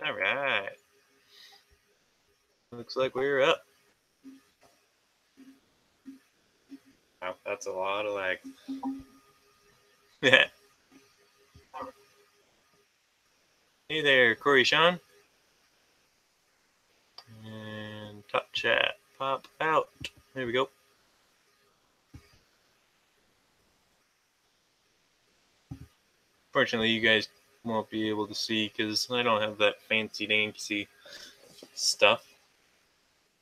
All right. Looks like we're up. Wow, that's a lot of lag. Hey there, Corey Sean. And top chat. Pop out. There we go. Fortunately, you guys won't be able to see because I don't have that fancy dancy stuff.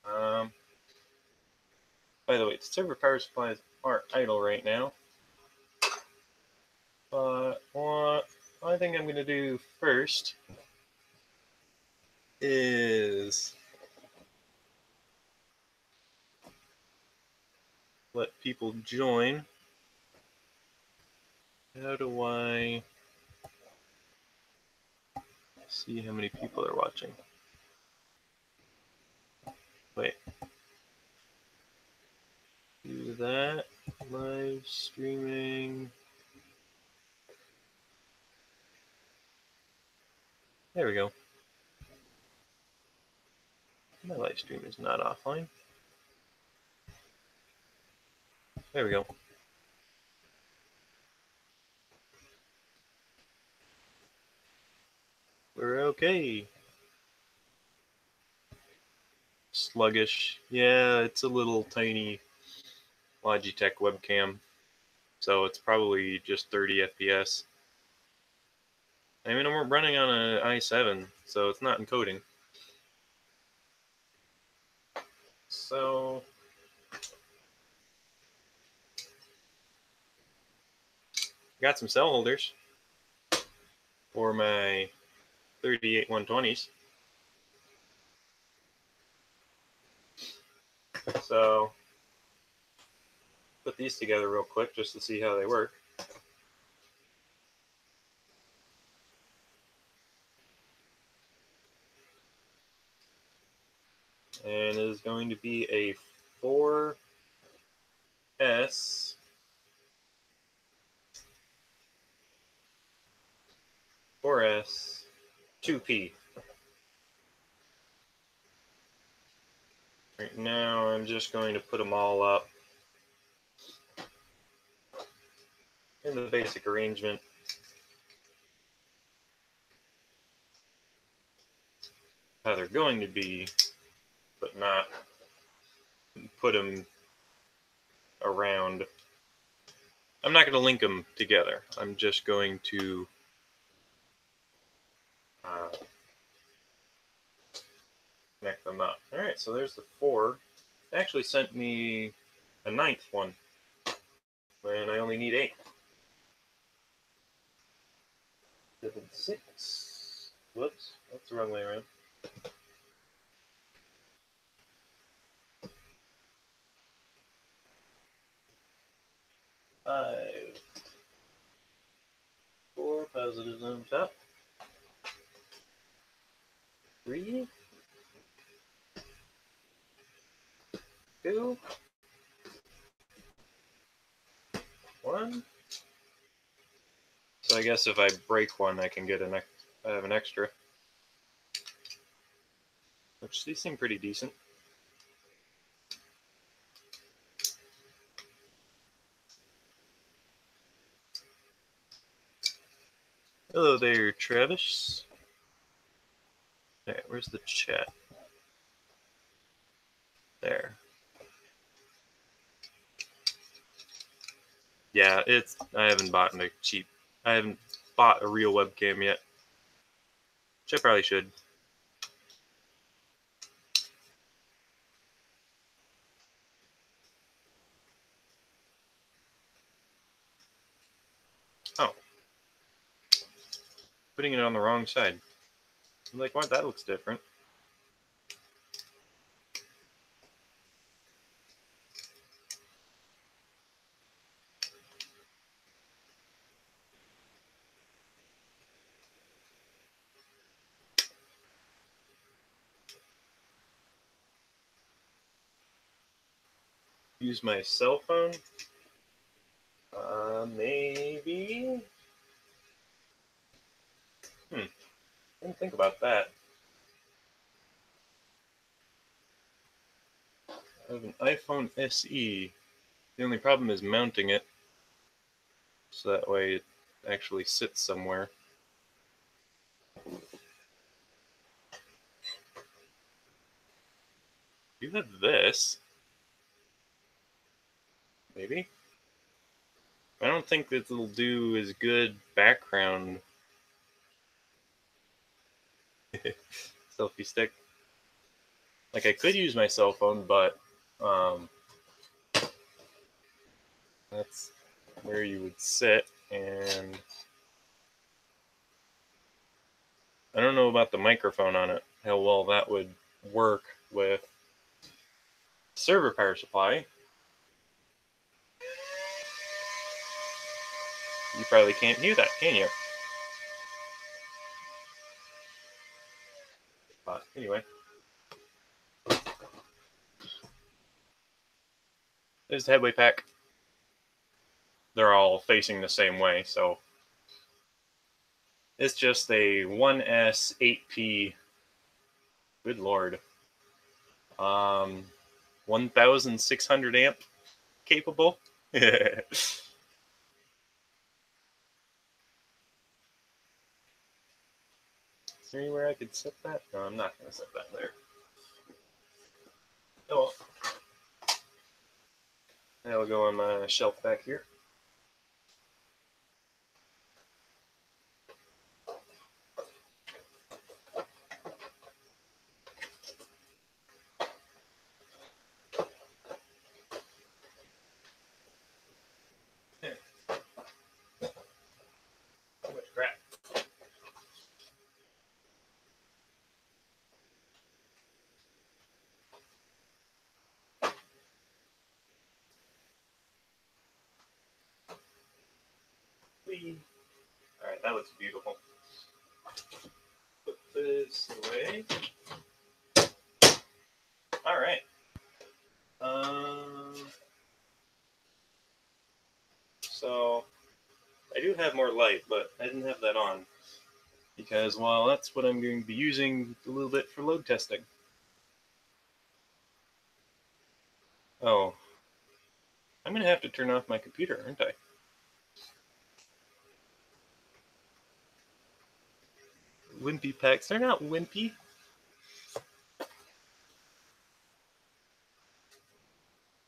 By the way, the server power supplies are idle right now. But what I think I'm going to do first is let people join. How do I see how many people are watching? Wait. Do that. Live streaming. There we go. My live stream is not offline. There we go. We're okay. Sluggish. Yeah, it's a little tiny Logitech webcam. So it's probably just 30 FPS. I mean, I'm running on an i7, so it's not encoding. So got some cell holders for my 38 120s. So put these together real quick just to see how they work. And it is going to be a 4S 2P. Right now I'm just going to put them all up in the basic arrangement. How they're going to be, but not put them around. I'm not going to link them together. I'm just going to connect them up. All right, so there's the 4. It actually sent me a 9th one when I only need 8. 7, 6. Whoops, that's the wrong way around. 5. 4 positives on top. 3. 2. 1. So I guess if I break one, I can get I have an extra. Which these seem pretty decent. Hello there, Travis. Alright, where's the chat? There. Yeah, I haven't bought a real webcam yet. Which I probably should. Oh. Putting it on the wrong side. I'm like, what? That looks different. Use my cell phone? Maybe? Didn't think about that. have an iPhone SE. The only problem is mounting it, so that way it actually sits somewhere. You have this. Maybe? I don't think that it'll do as good background. Selfie stick. Like, I could use my cell phone, but that's where you would sit, and I don't know about the microphone on it, how well that would work with server power supply. You probably can't hear that, can you? But anyway, there's the headway pack. They're all facing the same way, so it's just a 1S 8P. Good lord. 1,600 amp capable. Is there anywhere I could set that? No, I'm not going to set that there. Oh well. That'll go on my shelf back here. So much crap. Whee. All right, that looks beautiful. Put this away. All right. So I do have more light, but I didn't have that on because, well, that's what I'm going to be using a little bit for load testing. Oh, I'm going to have to turn off my computer, aren't I? Wimpy packs. They're not wimpy.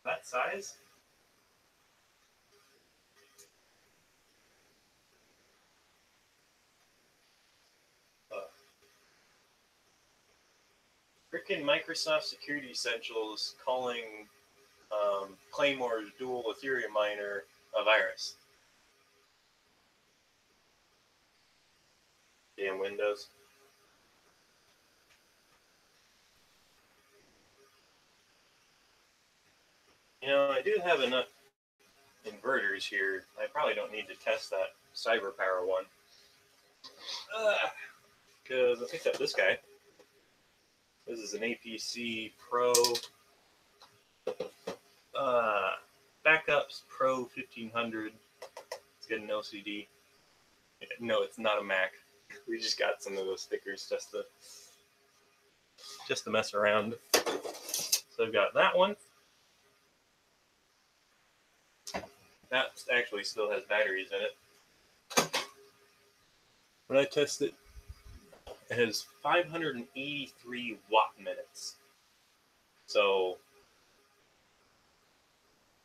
That size? Frickin' Microsoft Security Essentials calling Claymore's dual Ethereum miner a virus. Damn Windows. You know, I do have enough inverters here. I probably don't need to test that cyber power one. Because I picked up this guy. This is an APC Pro Backups Pro 1500. It's got an LCD. No, it's not a Mac. We just got some of those stickers just to mess around. So I've got that one. That actually still has batteries in it. When I test it, it has 583 watt minutes. So,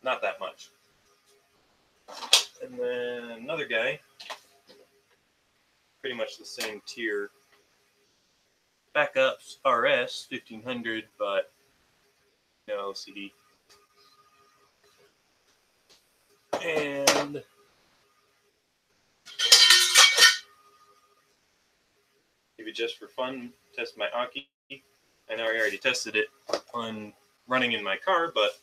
not that much. And then another guy, pretty much the same tier. Backups RS 1500, but no LCD. And maybe just for fun, test my Aki. I know I already tested it on running in my car, but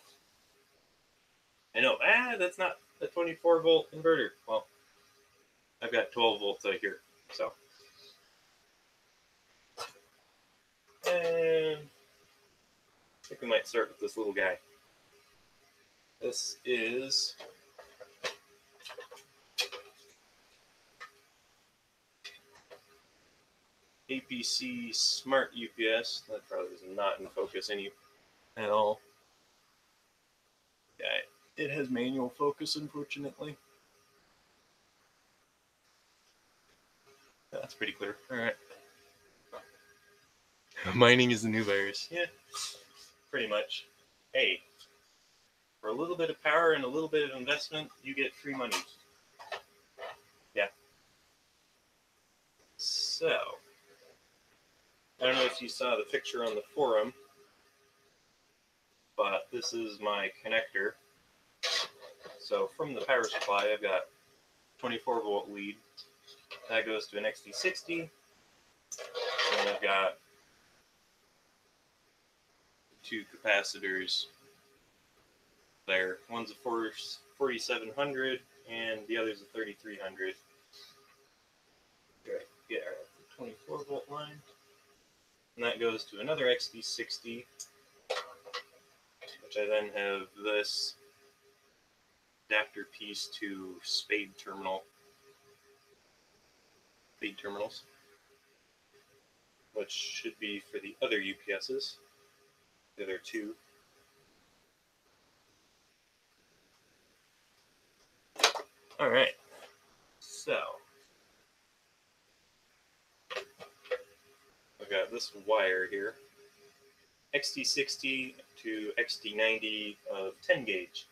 I know, that's not a 24 volt inverter. Well, I've got 12 volts out here, so. And I think we might start with this little guy. This is APC Smart UPS. That probably is not in focus at all. Yeah, it has manual focus, unfortunately. That's pretty clear. All right. Mining is the new virus. Yeah, pretty much. Hey, for a little bit of power and a little bit of investment, you get free money. Yeah. So, I don't know if you saw the picture on the forum, but this is my connector. So from the power supply, I've got 24 volt lead. That goes to an XT60. And I've got two capacitors there. One's a 4700 and the other's a 3300. Right, yeah, 24 volt line. And that goes to another XT60, which I then have this adapter piece to spade terminals, which should be for the other UPSs. The other two. All right. So I've got this wire here, XT60 to XT90 of 10 gauge.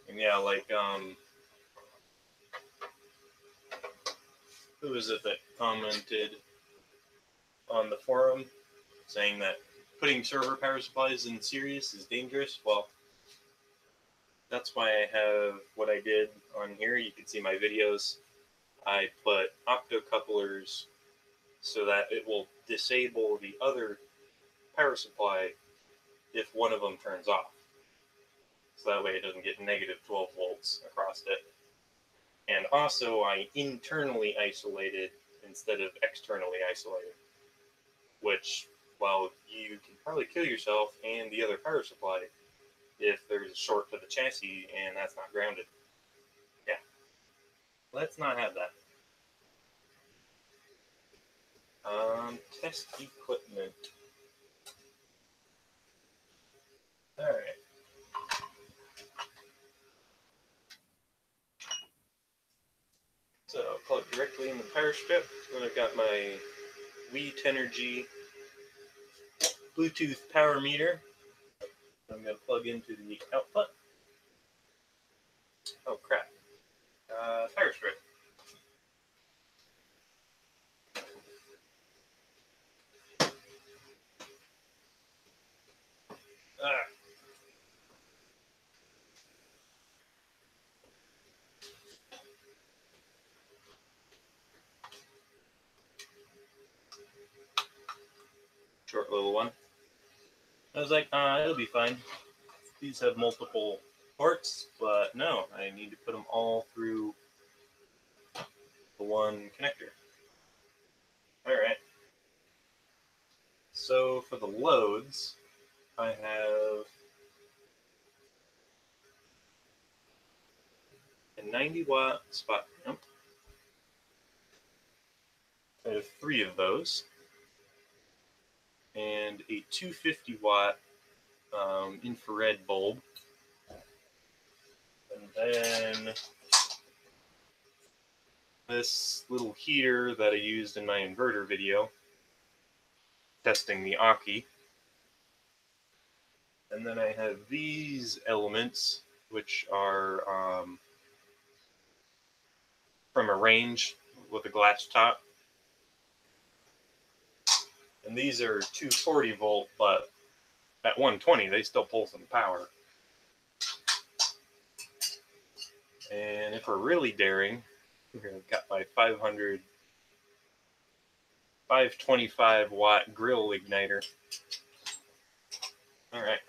And yeah, like who was it that commented on the forum saying that putting server power supplies in Sirius is dangerous? Well, that's why I have what I did on here. You can see my videos. I put optocouplers so that it will disable the other power supply if one of them turns off. So that way it doesn't get negative 12 volts across it. And also I internally isolated instead of externally isolated, which, well, you can probably kill yourself and the other power supply if there's a short to the chassis and that's not grounded. Yeah, let's not have that. Test equipment. All right. So I'll plug directly in the power strip. Then I've got my Wheatenergy Bluetooth power meter. I'm going to plug into the output. Oh crap. Power strip. Ah. Short little one. I was like, it'll be fine. These have multiple ports, but no, I need to put them all through the one connector. All right. So for the loads, I have a 90-watt spot clamp. I have 3 of those, and a 250-watt infrared bulb. And then this little heater that I used in my inverter video, testing the Aki. And then I have these elements, which are from a range with a glass top. And these are 240 volt, but at 120, they still pull some power. And if we're really daring, I've got my 525 watt grill igniter. All right.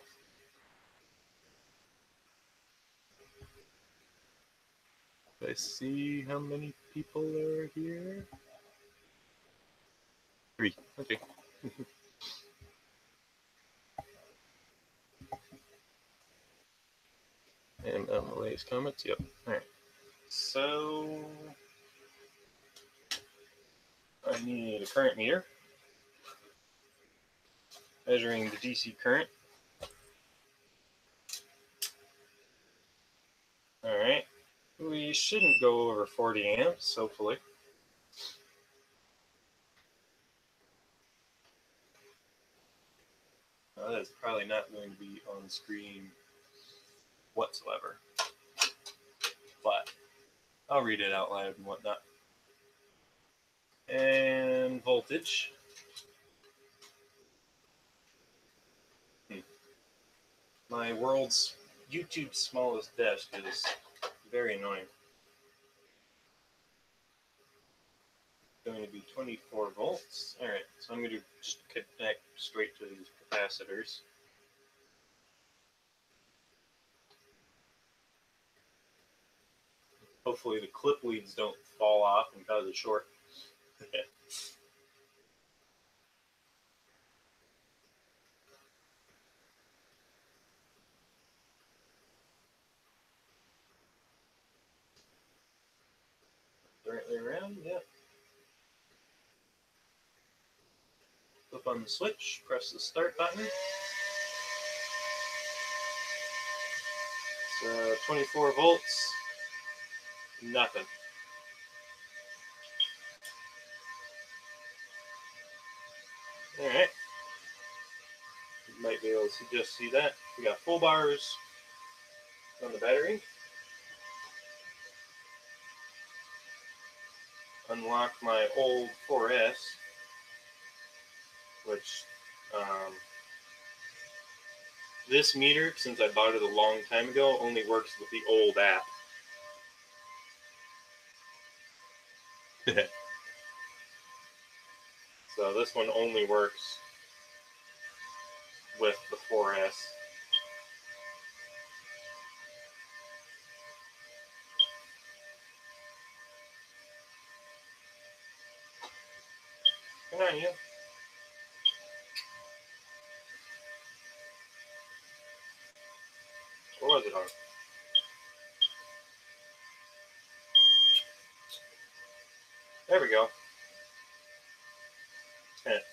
Let's see how many people are here. 3. Okay. And the latest comments. Yep. All right. So I need a current meter. Measuring the DC current. Alright, we shouldn't go over 40 amps, hopefully. That's probably not going to be on screen whatsoever, but I'll read it out loud and whatnot. And voltage. My world's YouTube's smallest desk is very annoying. Going to be 24 volts. Alright, so I'm going to just connect straight to these capacitors. Hopefully the clip leads don't fall off and cause a short. Directly around, yep. Flip on the switch, press the start button. So 24 volts, nothing. Alright. You might be able to just see that. We got full bars on the battery. Unlock my old 4S, which this meter, since I bought it a long time ago, only works with the old app. So this one only works with the 4S. Come on, you. What was it on? There we go. And it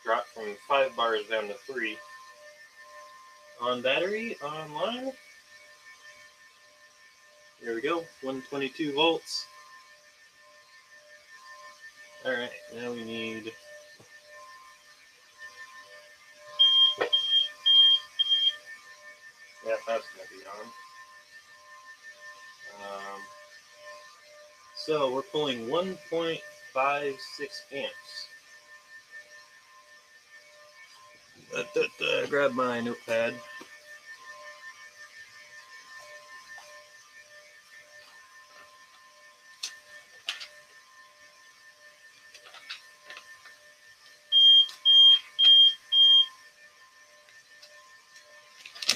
dropped from 5 bars down to 3. On battery, online. There we go, 122 volts. Alright, now we need... Yeah, that's going to be on. So we're pulling 1.56 amps. Grab my notepad.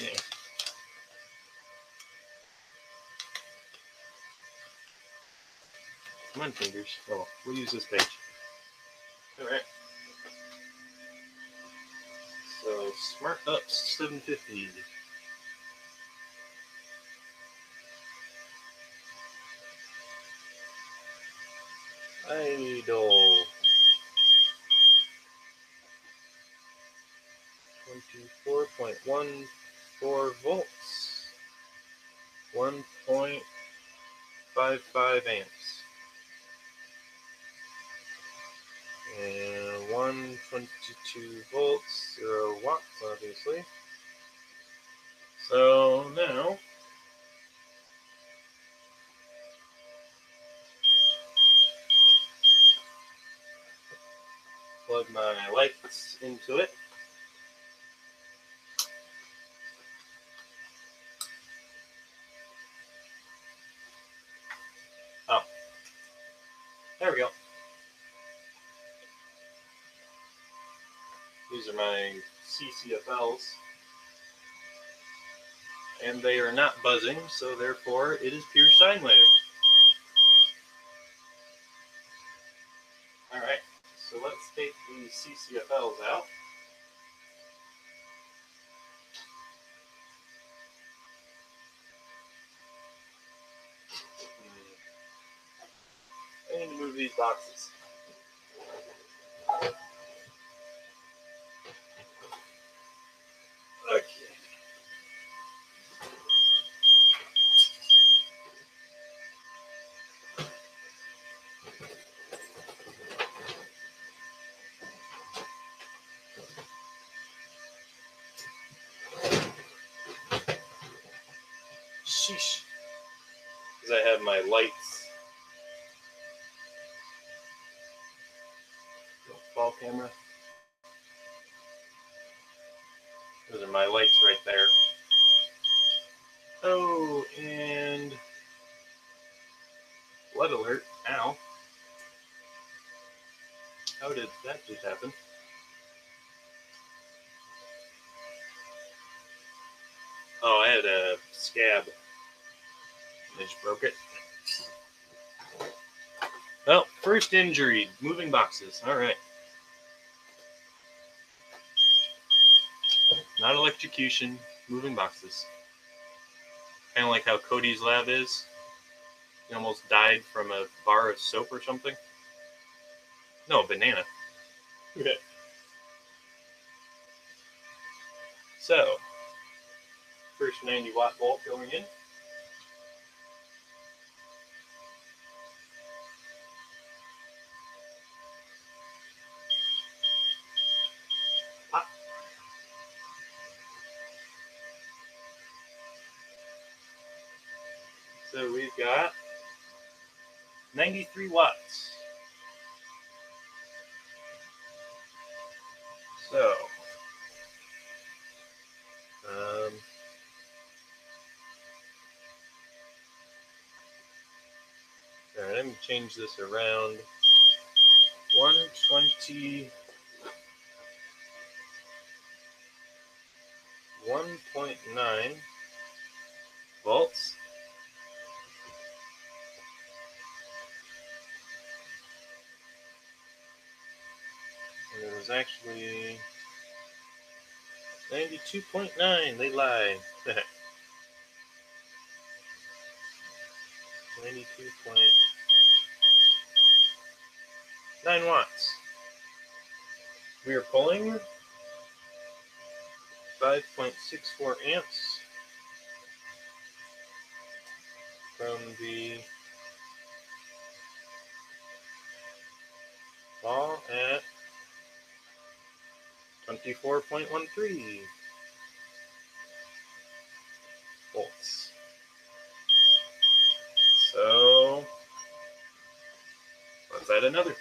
Yeah. Come on, fingers. Oh, we'll use this page. Alright. So, Smart Ups 750. Idle. 24.14 volts. 1.55 amps. And 122 volts, 0 watts, obviously. So now, plug my lights into it. Oh, there we go. These are my CCFLs. And they are not buzzing, so therefore it is pure sine wave. Alright, so let's take these CCFLs out. I need to move these boxes. I have my lights. Ball camera. Those are my lights right there. Oh, and flood alert. Ow. How did that just happen? Oh, I had a scab. I just broke it. Well, first injury, moving boxes. All right. Not electrocution, moving boxes. Kind of like how Cody's lab is. He almost died from a bar of soap or something. No, a banana. Okay. So, first 90-watt volt going in. Pop. So we've got 93 watts. So, all right, let me change this around. 120, 1.9 volts. And it was actually 92.9. They lie. 92.9 watts. We are pulling 5.64 amps from the ball at 24.13 volts. So let's add another.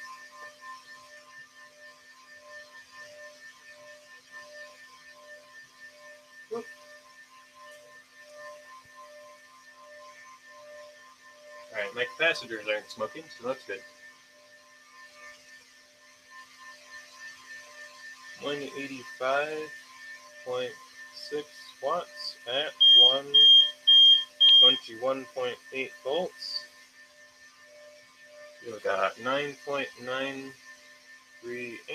Whoop. All right, my capacitors aren't smoking, so that's good. 185.6 watts at 121.8 volts. We've got 9.93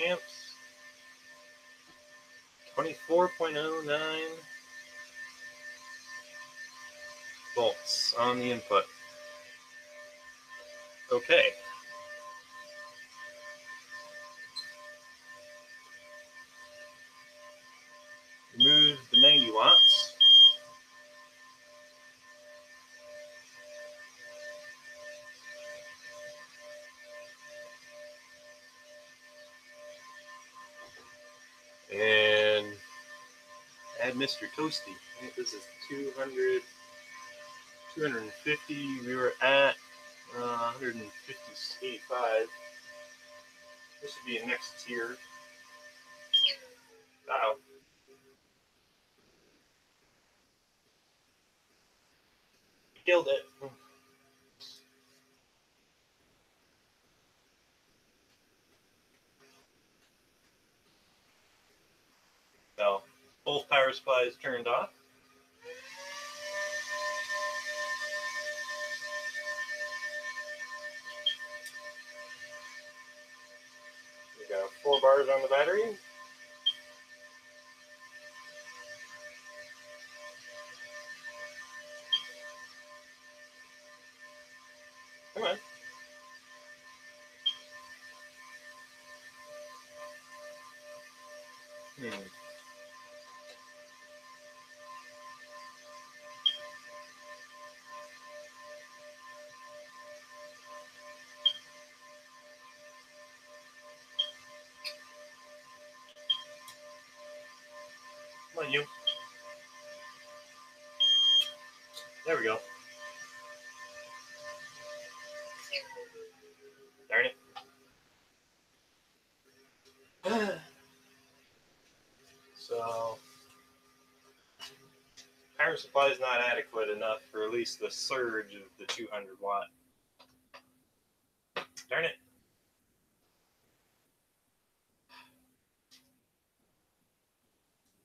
amps, 24.09 volts on the input. Okay. Remove the 90 watts. And add Mr. Toasty. I think this is 200, 250. We were at 158.5. This would be a next tier. Wow. Killed it. So, both power supplies turned off. We got 4 bars on the battery. Come on. Come on, you. There we go. Darn it. So, power supply is not adequate enough for at least the surge of the 200 watt. Darn it.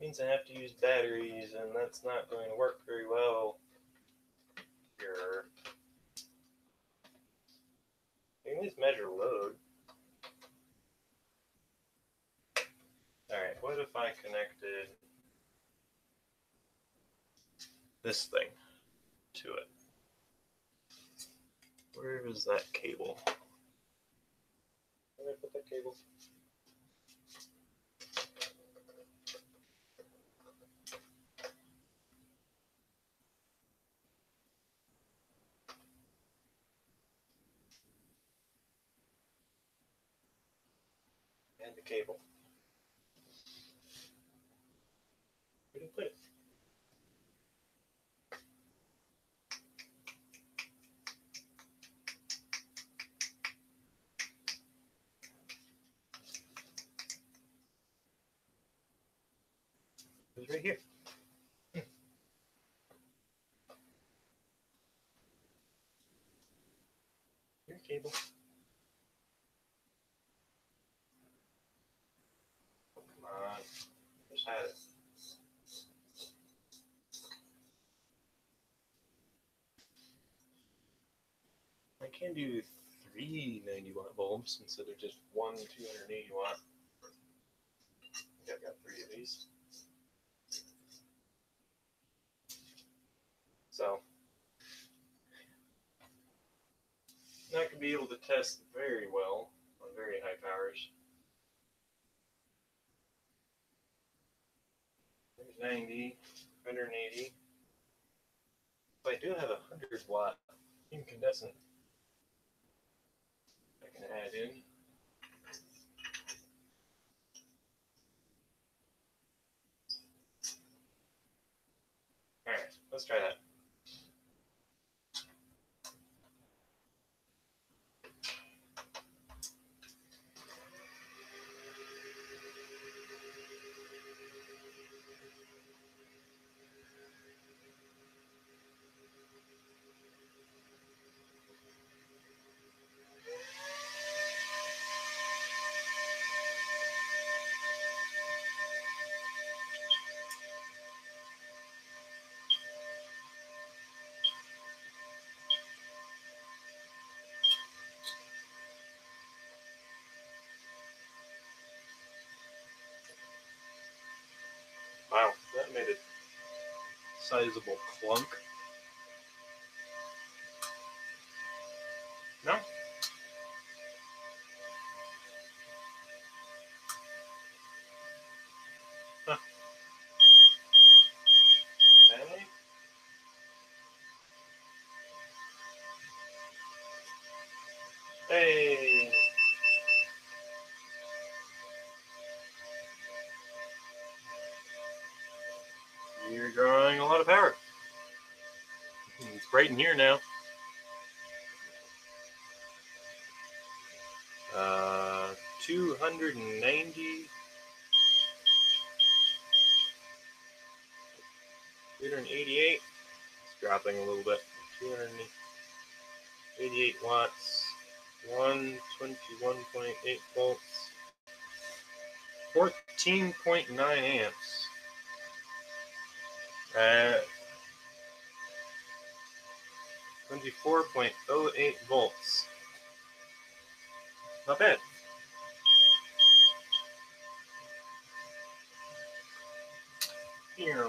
Means I have to use batteries, and that's not going to work very well here. I can at least measure load. Alright, what if I connected this thing to it? Where is that cable? Where did I put that cable? And the cable. Where did I put it? It was right here. Your cable. Oh, come on. Just had it. I can do 3 90-watt bulbs instead of just one 280 watt. I think I've got 3 of these. So, not going to be able to test very well on very high powers. There's 90, 180. But I do have a 100 watt incandescent I can add in. Alright, let's try that. Wow, that made a sizable clunk. No? Huh. Family? Hey! You're drawing a lot of power. It's bright in here now. 290. 288. It's dropping a little bit. 288 watts. 121.8 volts. 14.9 amps. 24.08 volts. Not bad. Here.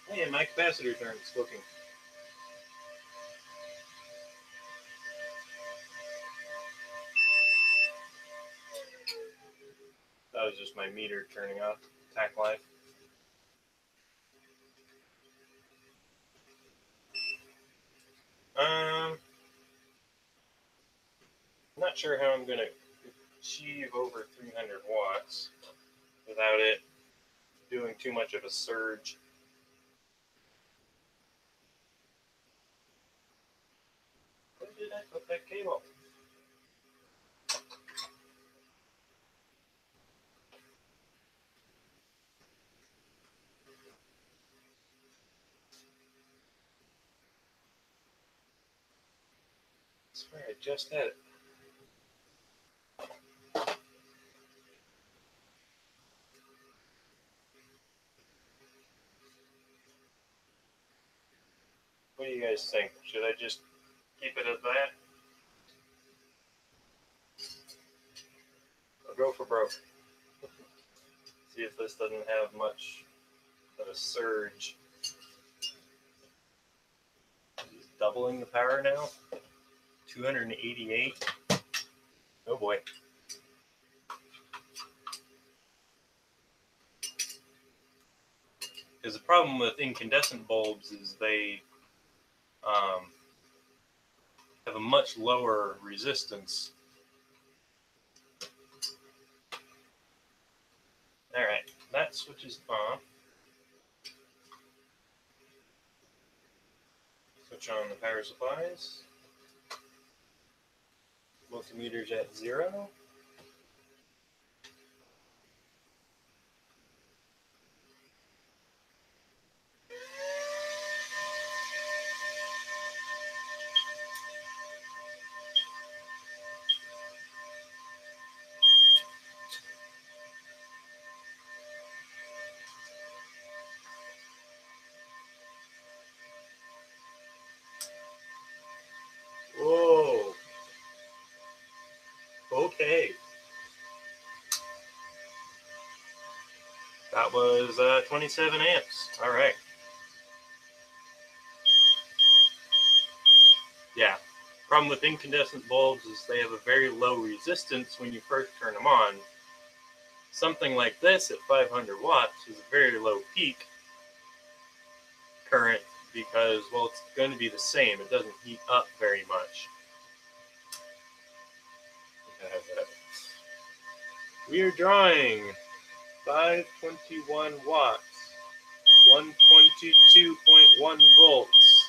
Hey, my capacitor turned smoking. That was just my meter turning off. Tack life. Not sure how I'm going to achieve over 300 watts without it doing too much of a surge. did I put that cable? I swear I just had it. What do you guys think? Should I just keep it at that? I'll go for broke. See if this doesn't have much of a surge. He's doubling the power now. 288. Oh boy. Because the problem with incandescent bulbs is they have a much lower resistance. Alright, that switches off. Switch on the power supplies. Multimeter's at 0. Whoa. Okay. That was 27 amps. All right. Yeah. Problem with incandescent bulbs is they have a very low resistance when you first turn them on. Something like this at 500 watts is a very low peak current because, well, it's going to be the same. It doesn't heat up very much. We are drawing 521 watts, 122.1 volts.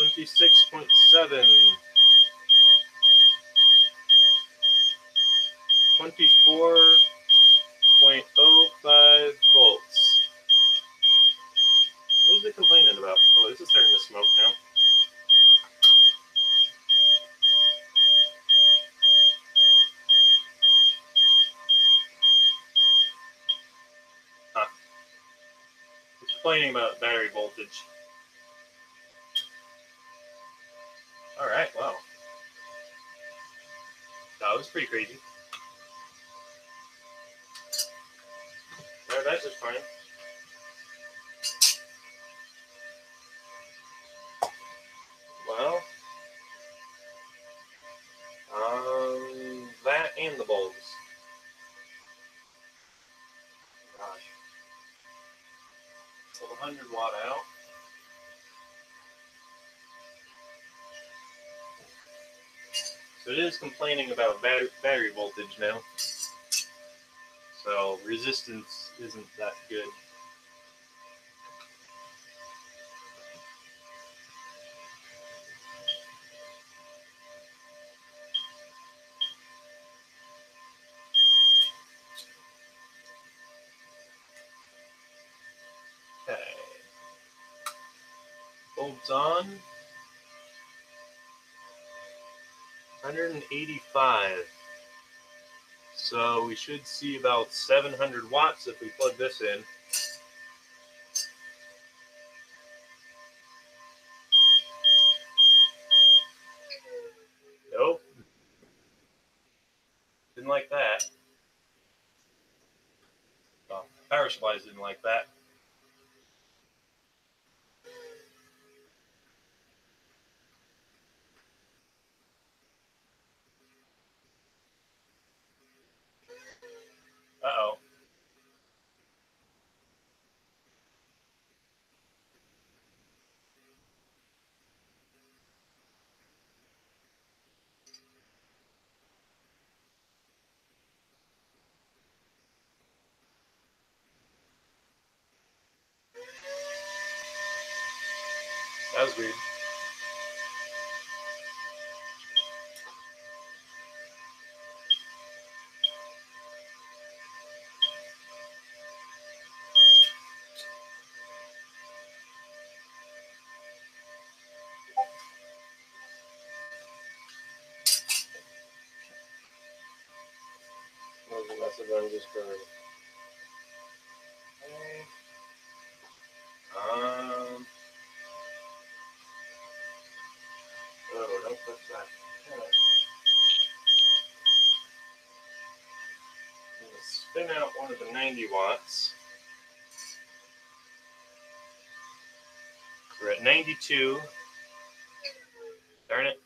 26.7, 24.05 volts. What is it complaining about? Oh, this is starting to smoke now. Huh. It's complaining about battery voltage. Alright, wow. That was pretty crazy. Alright, that's just fine. Well, that and the bulbs. Gosh. So 100 watt out. So it is complaining about battery voltage now. So resistance isn't that good. Okay. Bulbs on. 185. So we should see about 700 watts if we plug this in. Nope. Didn't like that. Well, power supplies didn't like that. Uh-oh. That was weird. What was the message I just heard? Okay. Oh, don't touch that. I'm going to spin out one of the 90 watts. We're at 92. Darn it.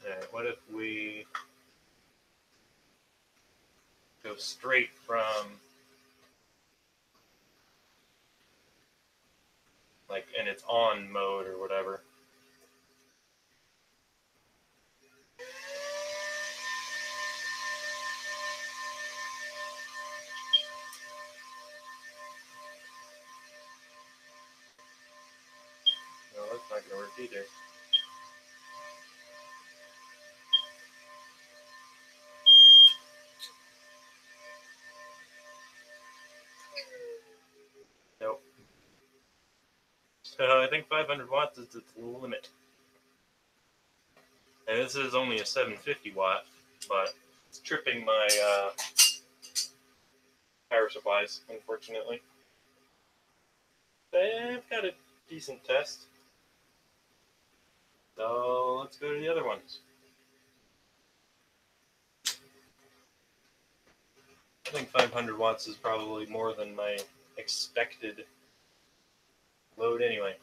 Alright, what if we go straight from, like, and it's on mode or whatever. No, that's not going to work either. Nope. So I think 500 watts is its limit. And this is only a 750 watt, but it's tripping my power supplies, unfortunately. I've got a decent test. So let's go to the other ones. I think 500 watts is probably more than my expected load anyway.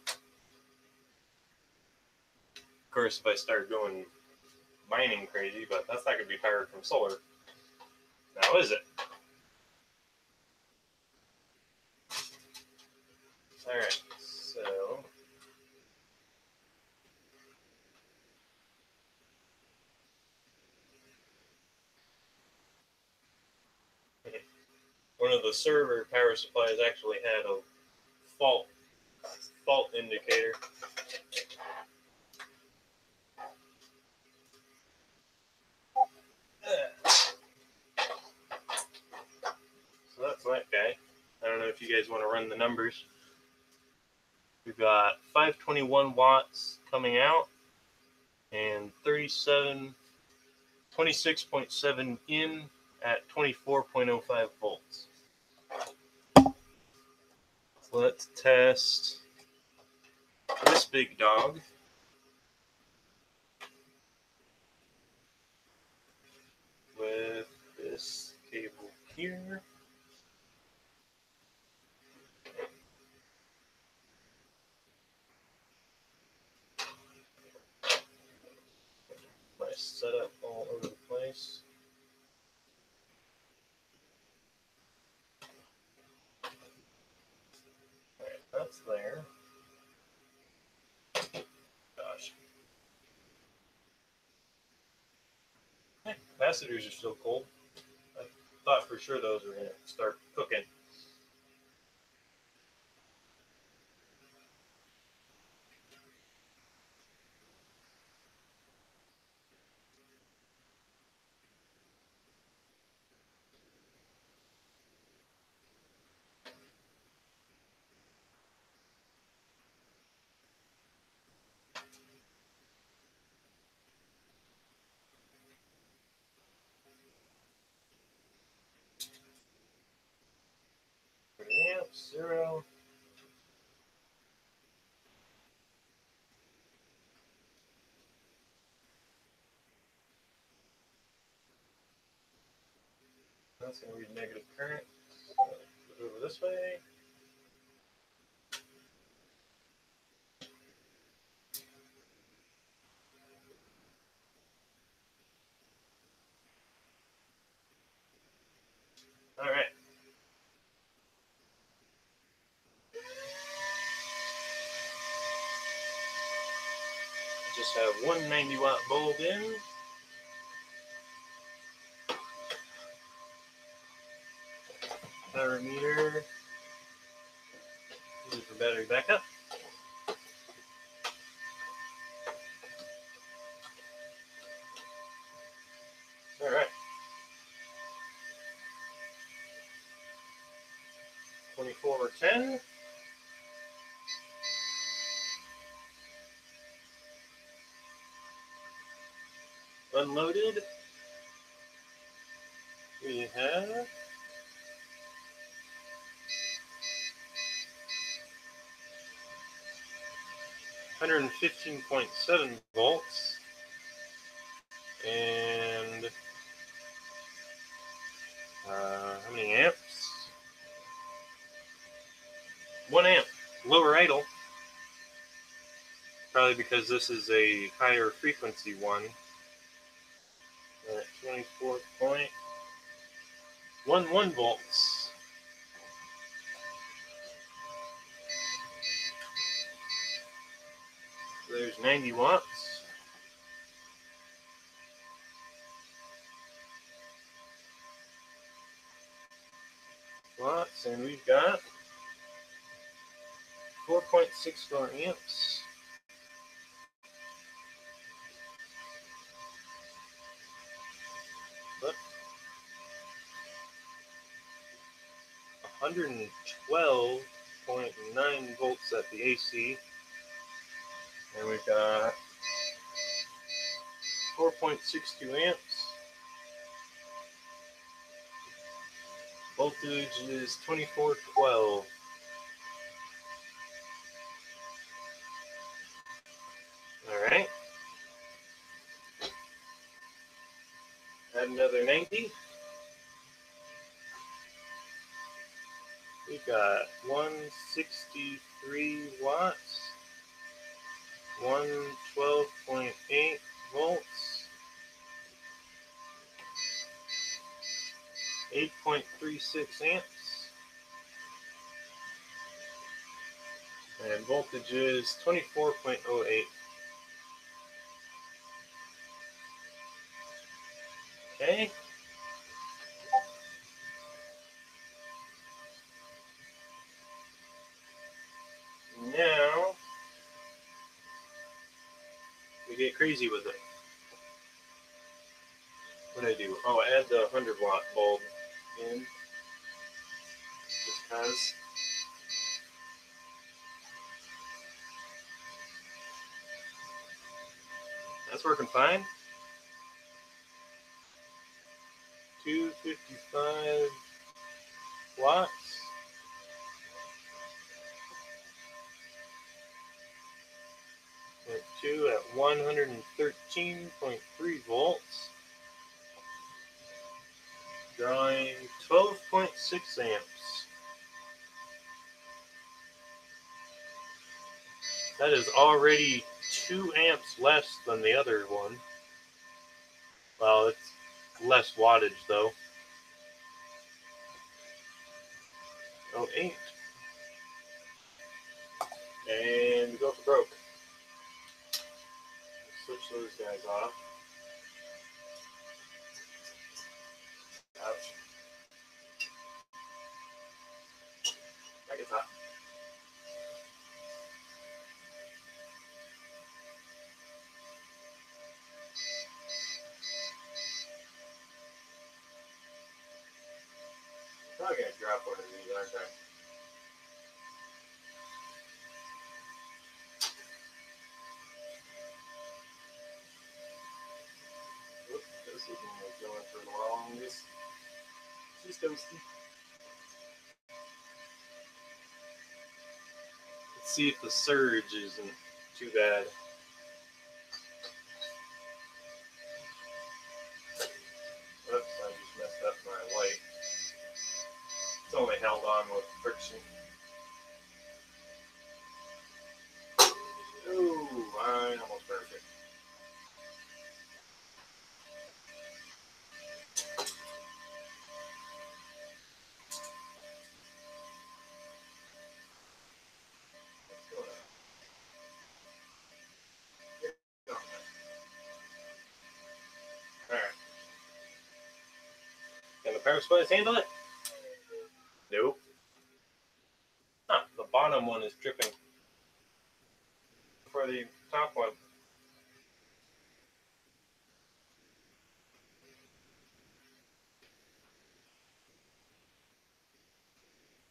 Of course, if I start going mining crazy, but that's not going to be powered from solar. Now is it? Alright, so one of the server power supplies actually had a fault indicator. So that's that guy. I don't know if you guys want to run the numbers. We've got 521 watts coming out and 26.7 in at 24.05 volts. So let's test this big dog. With this cable here. My setup all over the place. Alright, that's there. Gosh. Hey, capacitors are still cold. I thought for sure those were going to start cooking. Yep, 0. That's going to read negative current. So put it over this way. Alright. Just have one 90 watt bulb in. power meter. Use it for battery backup. All right. 2410. Unloaded. We have 115.7 volts and how many amps? 1 amp. Lower idle. Probably because this is a higher frequency one. At 24.11 volts. So there's 90 watts. And we've got 4.64 amps. But 112.9 volts at the AC. And we've got 4.62 amps. Voltage is 2412. Alright. Add another 90. We've got 163 watts, 112.8 volts, 8.36 amps, and voltage is 24.08. Okay. Now we get crazy with it. What did I do? Oh, I add the 100-watt bulb in. Just because. That's working fine. 255 watts. At 2 at 113.3 volts. Drawing 12.6 amps. That is already 2 amps less than the other one. Well, it's less wattage though. 08. And we go for broke. Switch those guys off. Ouch. That gets hot. Probably gonna drop one of these, aren't I? Oop, this isn't going for the longest. She's toasty. Let's see if the surge isn't too bad. Oops, I just messed up my light. It's only held on with friction. Ooh, mine almost perfect. What's going on? Alright. Can the power supplies handle it? is dripping for the top one.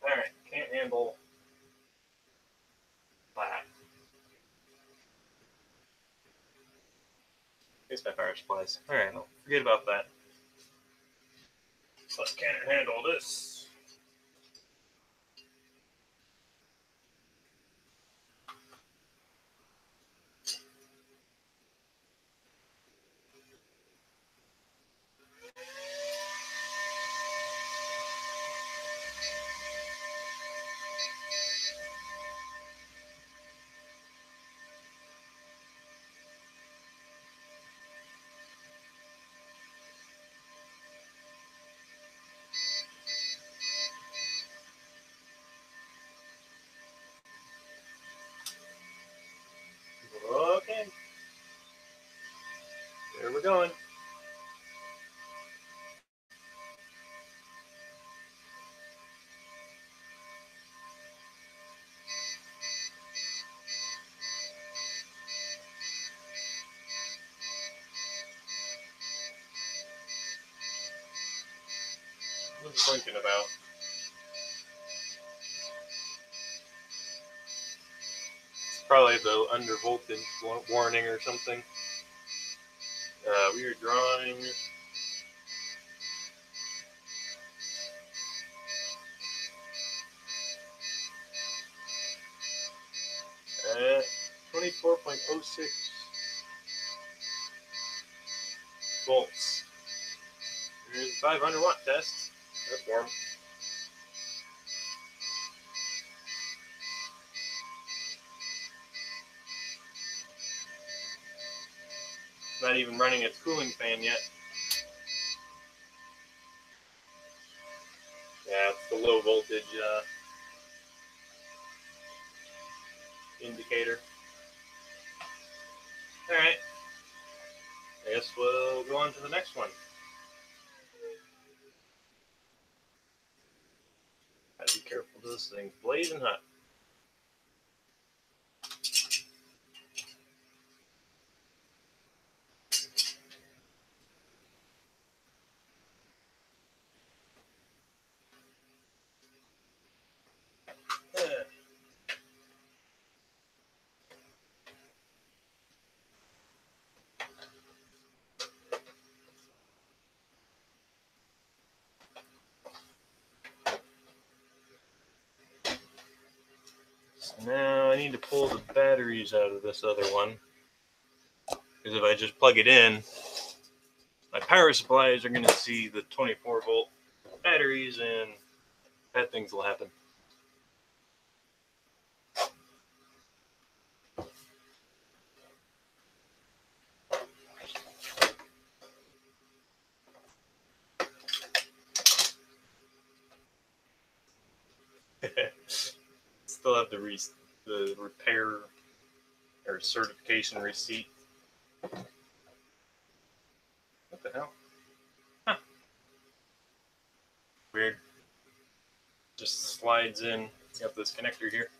Alright, can't handle that. Here's my power supplies. Alright, I'll forget about that. But can it handle this? Okay. There we're going. What was I thinking about? It's probably the under voltage warning or something. We are drawing 24.06 volts. Here's the 500 watt test. That's warm. Not even running its cooling fan yet. Yeah, it's the low voltage indicator. Alright. I guess we'll go on to the next one. Gotta be careful, this thing's blazing hot. Now I need to pull the batteries out of this other one, because if I just plug it in, my power supplies are going to see the 24 volt batteries and bad things will happen. Still have the repair or certification receipt. What the hell? Huh. Weird. Just slides in. Got this connector here.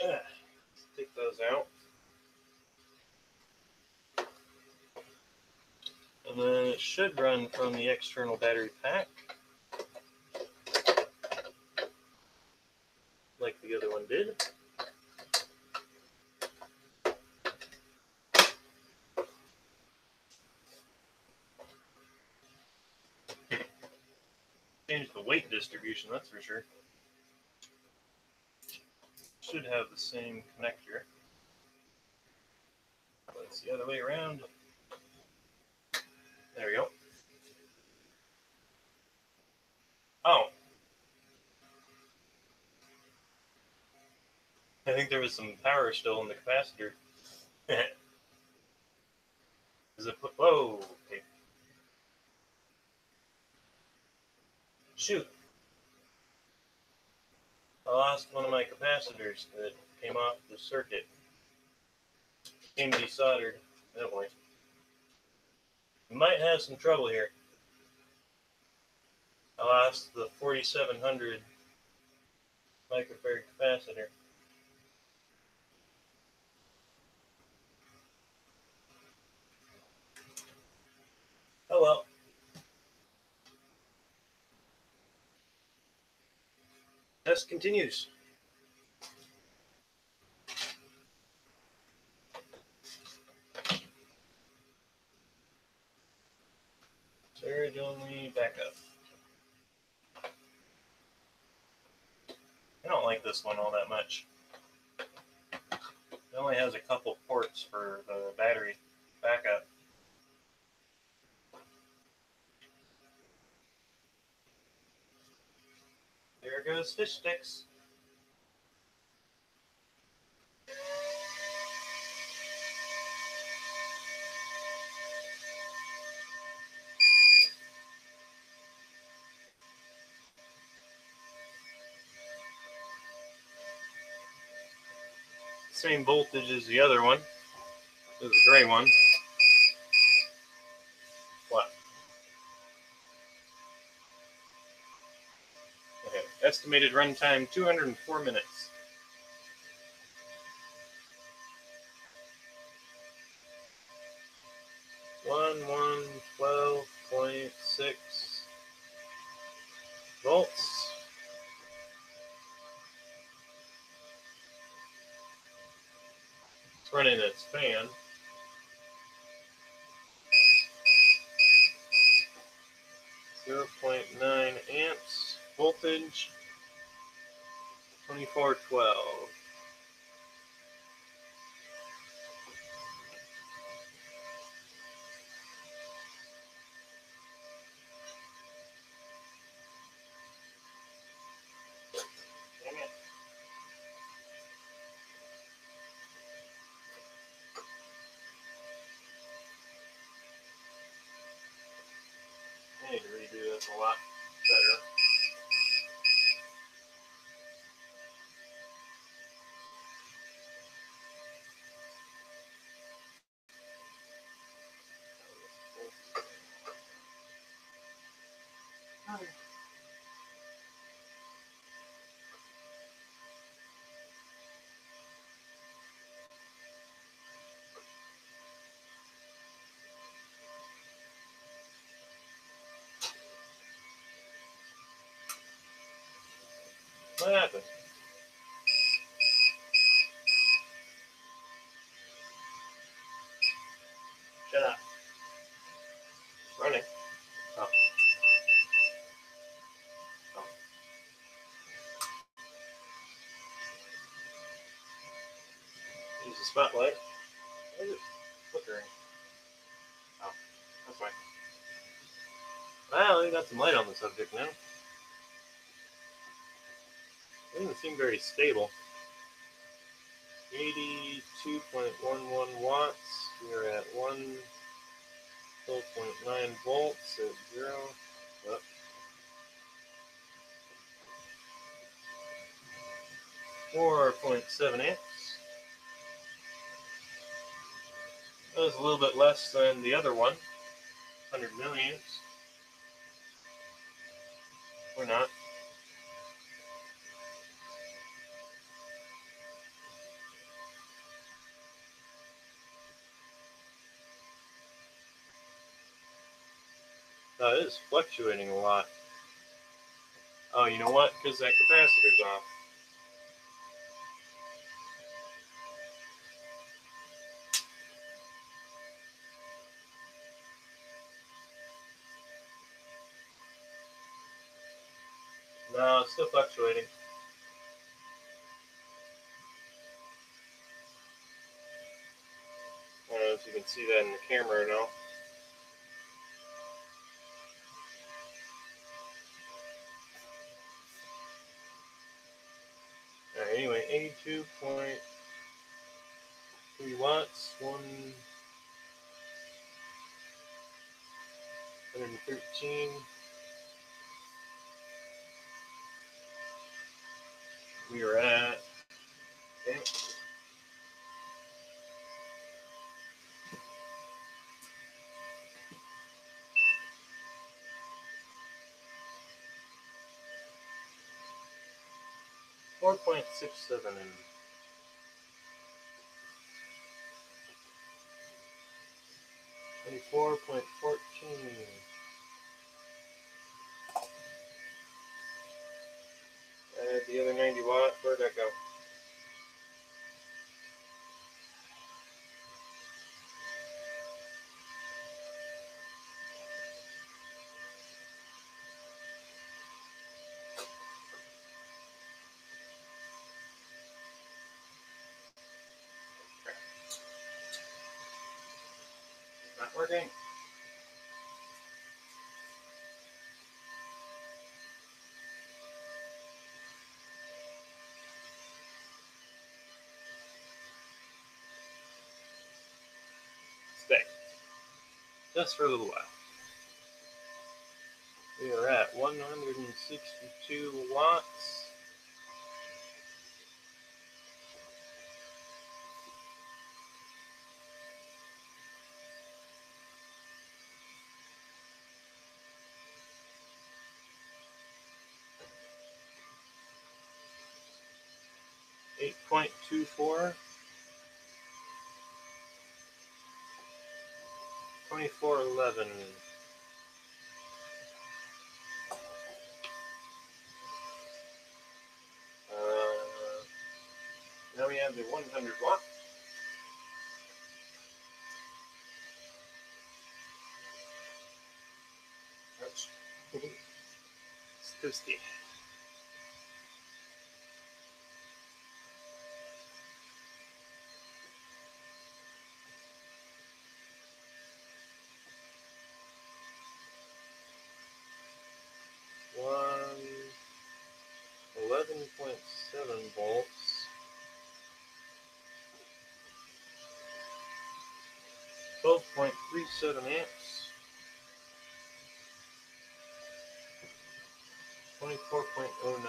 Let's take those out. And then it should run from the external battery pack, like the other one did. Change the weight distribution, that's for sure. Should have the same connector. But it's the other way around. There we go. Oh. I think there was some power still in the capacitor. Is it put? Whoa. Okay. Shoot. I lost one of my capacitors that came off the circuit. Came desoldered. Oh boy. You might have some trouble here. I lost the 4700 microfarad capacitor. Oh well. Test continues. Surge only backup. I don't like this one all that much. It only has a couple ports for the battery backup. There goes fish sticks. Same voltage as the other one. This is the gray one. What? Okay. Estimated runtime 204 minutes. 1112.6 volts. It's running its fan. 0.9 amps. Voltage 2412. Dang it. I need to redo this a lot better. What happened? Shut up. Running. Oh. Oh. Use the spotlight. Why is it flickering? Oh, that's fine. Well, we got some light on the subject now. It doesn't seem very stable. 82.11 watts. We're at 12.9 volts at 0. Oh. 4.7 amps. That was a little bit less than the other one. 100 milliamps. Or not. It is fluctuating a lot. Oh, you know what? Because that capacitor's off. No, it's still fluctuating. I don't know if you can see that in the camera or no. Alright, anyway, 82.3 watts, 113. We are at, okay, 4.67 and 24.14. Add the other 90 watt. Where'd that go? Not working. Stay. Just for a little while. We are at 162 watts. .24, 2411. Now we have the 100 watt. Ouch. It's toasty. One 11.7 volts. 12.37 amps. 24.09.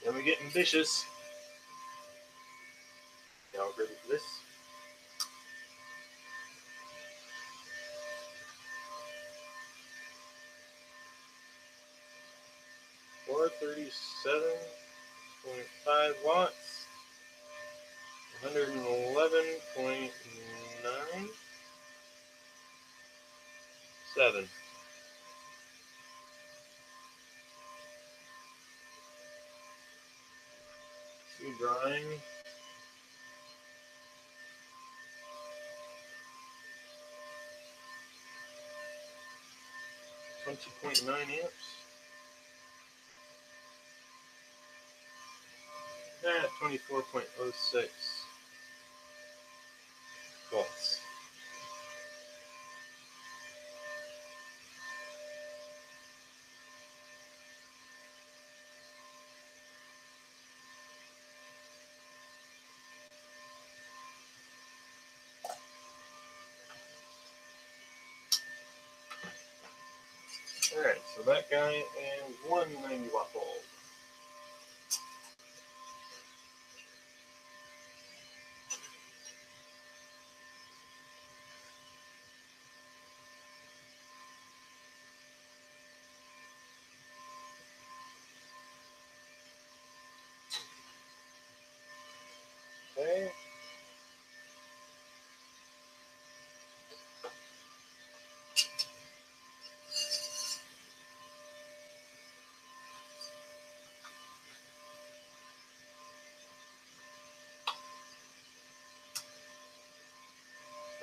Then we get ambitious. Y'all ready for this? Four 37.5 watts. 111.97. Two drawing. 20.9 amps. At 24.06 volts. Alright, so that guy and one 90 watt bulb. Okay.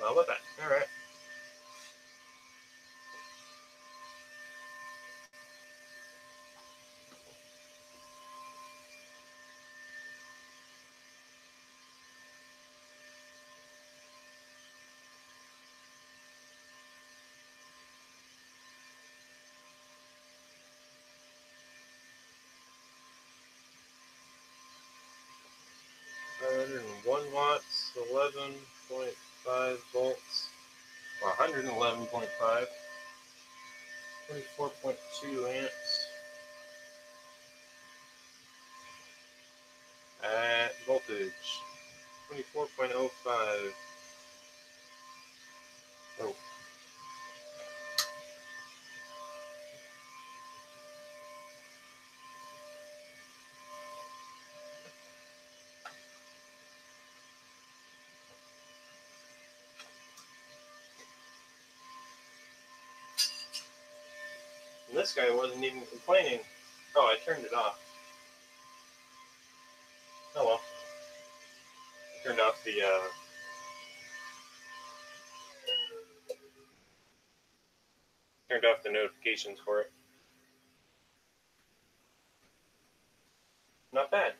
How about that? Alright. One watts, 11.5 volts. 111.5, 24.2 amps at voltage 24.05. Oh. And this guy wasn't even complaining. Oh, I turned it off. Oh well. I turned off the notifications for it. Not bad.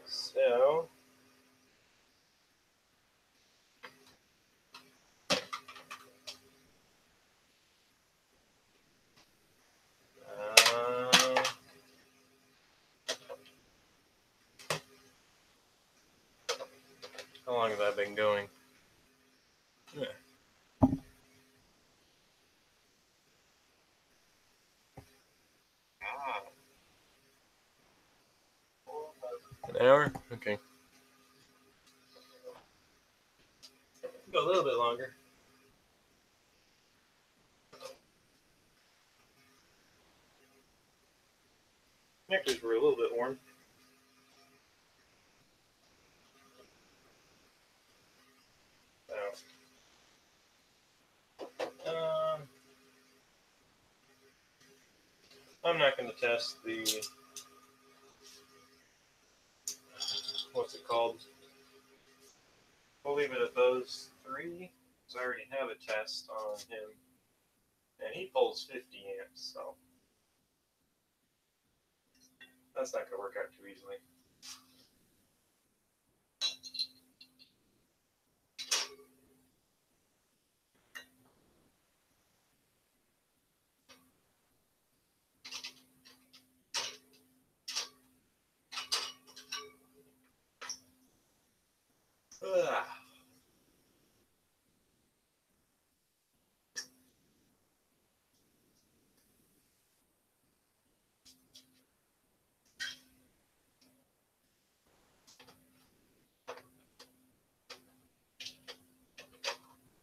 So how long have I been going? Yeah. An hour? Okay. Go a little bit longer. Connectors were a little bit warm. So, I'm not going to test the, what's it called? We'll leave it at those three, because I already have a test on him. And he pulls 50 amps, so that's not going to work out too easily. Ugh.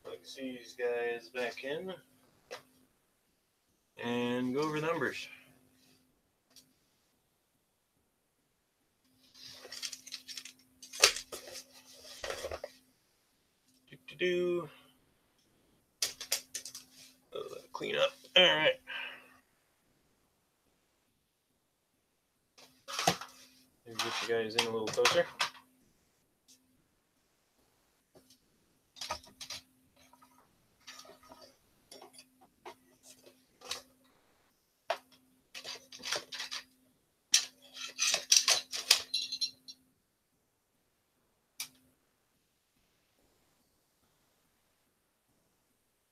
Let's see these guys back in and go over numbers. Do clean up. All right. Maybe get you guys in a little closer.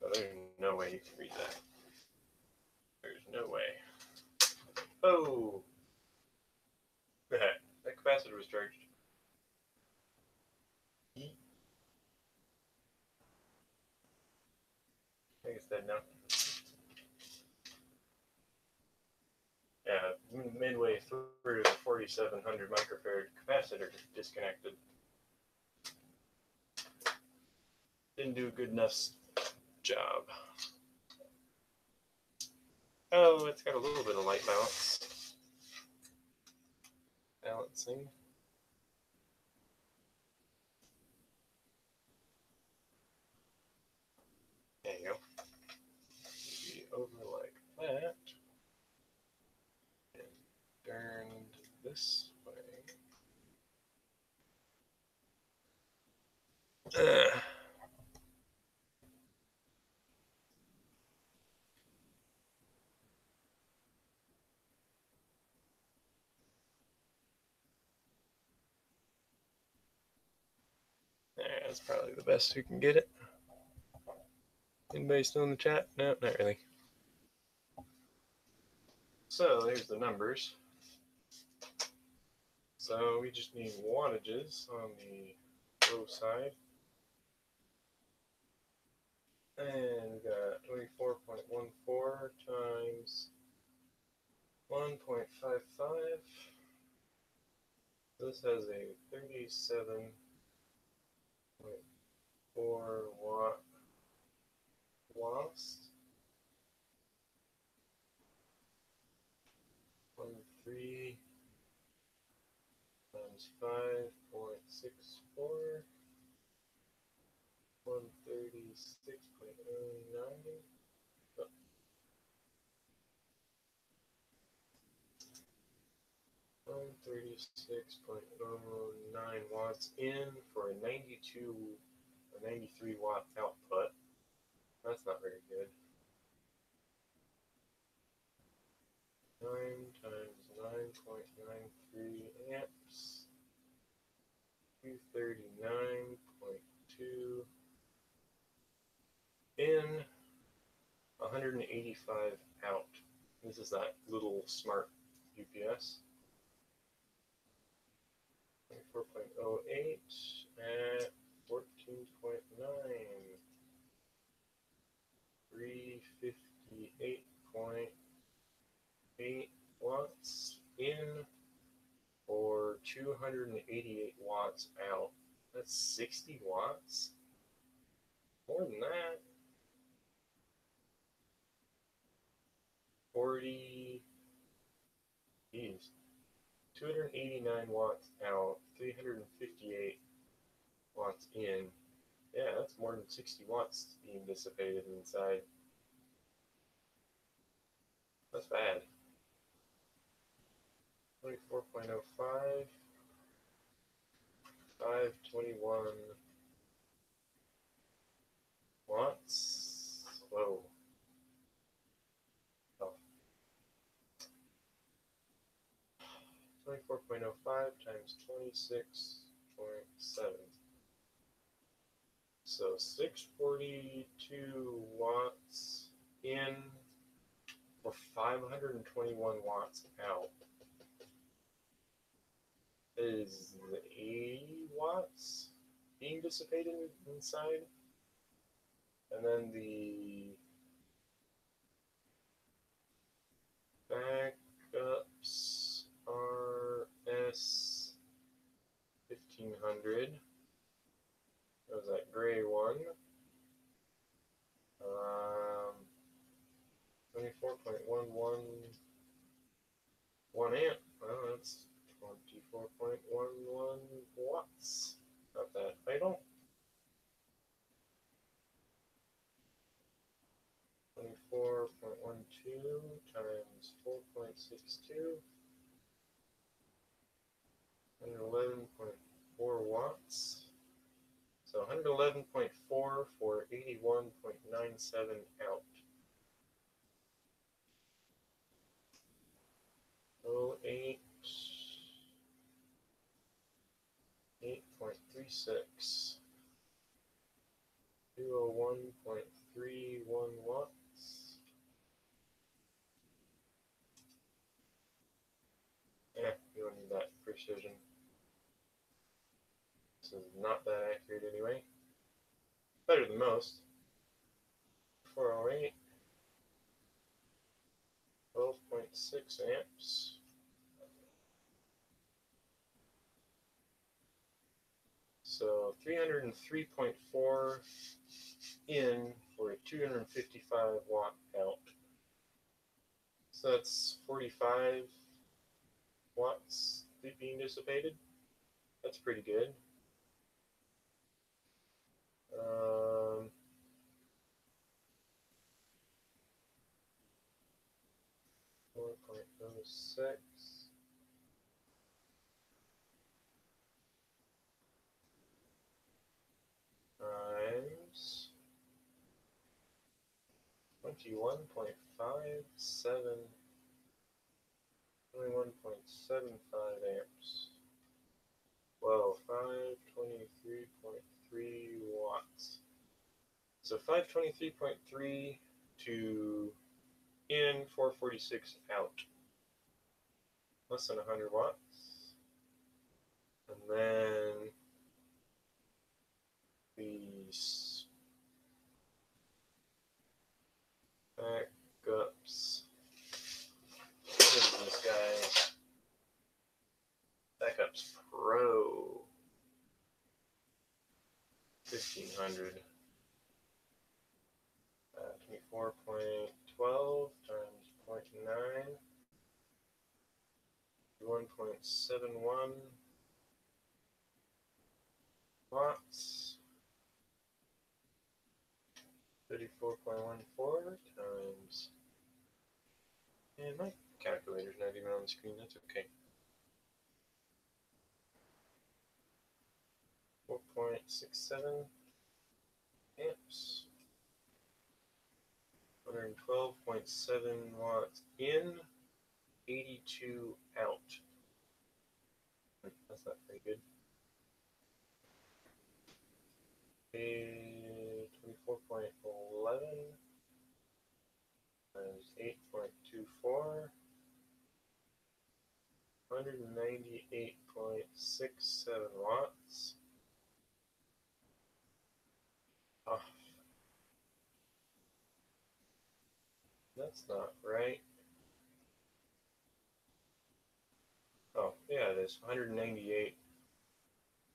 Oh, there's no way you can read that. There's no way. Oh, that capacitor was charged. I think it's dead now. Yeah, midway through the 4700 microfarad capacitor disconnected. Didn't do a good enough job. Oh, it's got a little bit of light balance. Balancing. There you go. Maybe over like that. And turned this way. That's probably the best we can get it. Anybody still in the chat? No, not really. So there's the numbers. So we just need wattages on the low side. And we got 24.14 times 1.55. This has a 37.4 watt loss. 13 times 5.64. 136.09. 136.09 watts in for a 92 or 93 watt output. That's not very good. 9 times 9.93 amps. 239.2 in, 185 out. This is that little smart UPS. 24.08 at 14.9. 358.8 watts in or 288 watts out. That's 60 watts? More than that. 40, geez. 289 watts out, 358 watts in. Yeah, that's more than 60 watts being dissipated inside. That's bad. 24.05, 521 watts. Whoa. Oh. 24.05 times 26.7. So 642 watts in or 521 watts out. Is 80 watts being dissipated inside? And then the backups RS 1500. That was that gray one. 24.111 amp. Well, that's 24.11 watts. Not that idle. 24.12 times 4.62. 111.4 watts. So 111.4 for 81.97 out. 08, 8.36. 201.31 watts. Yeah, you don't need that precision. This is not that accurate anyway. Better than most. 408. 12.6 amps. So 303.4 in for a 255 watt out. So that's 45 watts being dissipated. That's pretty good. 4.06 times 21.57, 21.75 amps. Whoa, 523.3 watts. So 523.3 to in, 446 out. Less than 100 watts. And then these backups. What is this guy? Backups Pro 1500. 24.12 times 0.9. 1.71 watts. 34.14 times. And my calculator's not even on the screen. That's okay. 4.67 amps. 112.7 watts in, 82 out. That's not very good. 24.11 times 8.24. 198.67 watts. Oh, that's not right. Oh, yeah, it is. 198,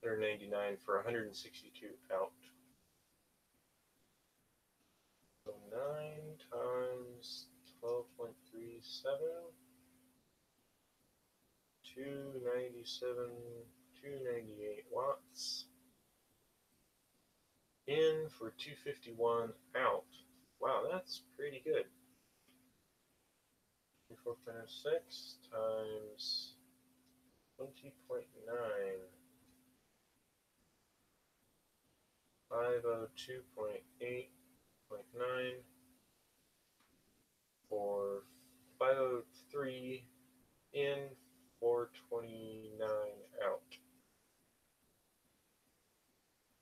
199 for 162 out. So 9 times 12.37, 297, 298 watts. In for 251 out. Wow, that's pretty good. 4.06 times 20.9. 502.8.9 for 503 in, 429 out.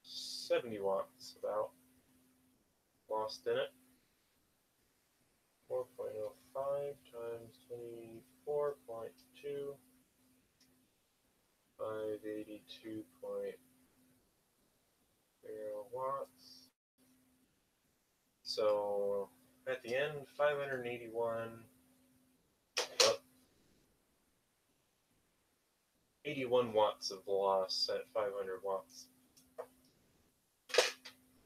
70 watts about lost in it. 4.05 times 24.2. 582.0 watts. So at the end, 581, 81 watts of loss at 500 watts.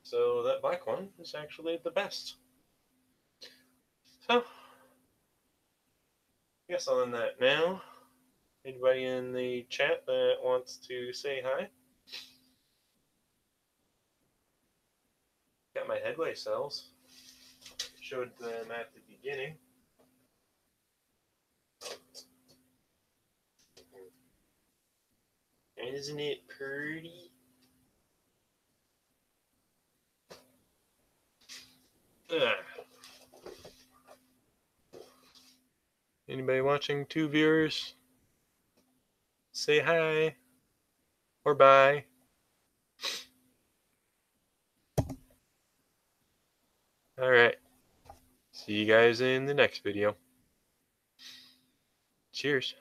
So that black one is actually the best. So I guess I'll end that now. Anybody in the chat that wants to say hi? Got my headway cells. Showed them at the beginning. Isn't it pretty? Ugh. Anybody watching? 2 viewers? Say hi or bye. Alright. See you guys in the next video. Cheers.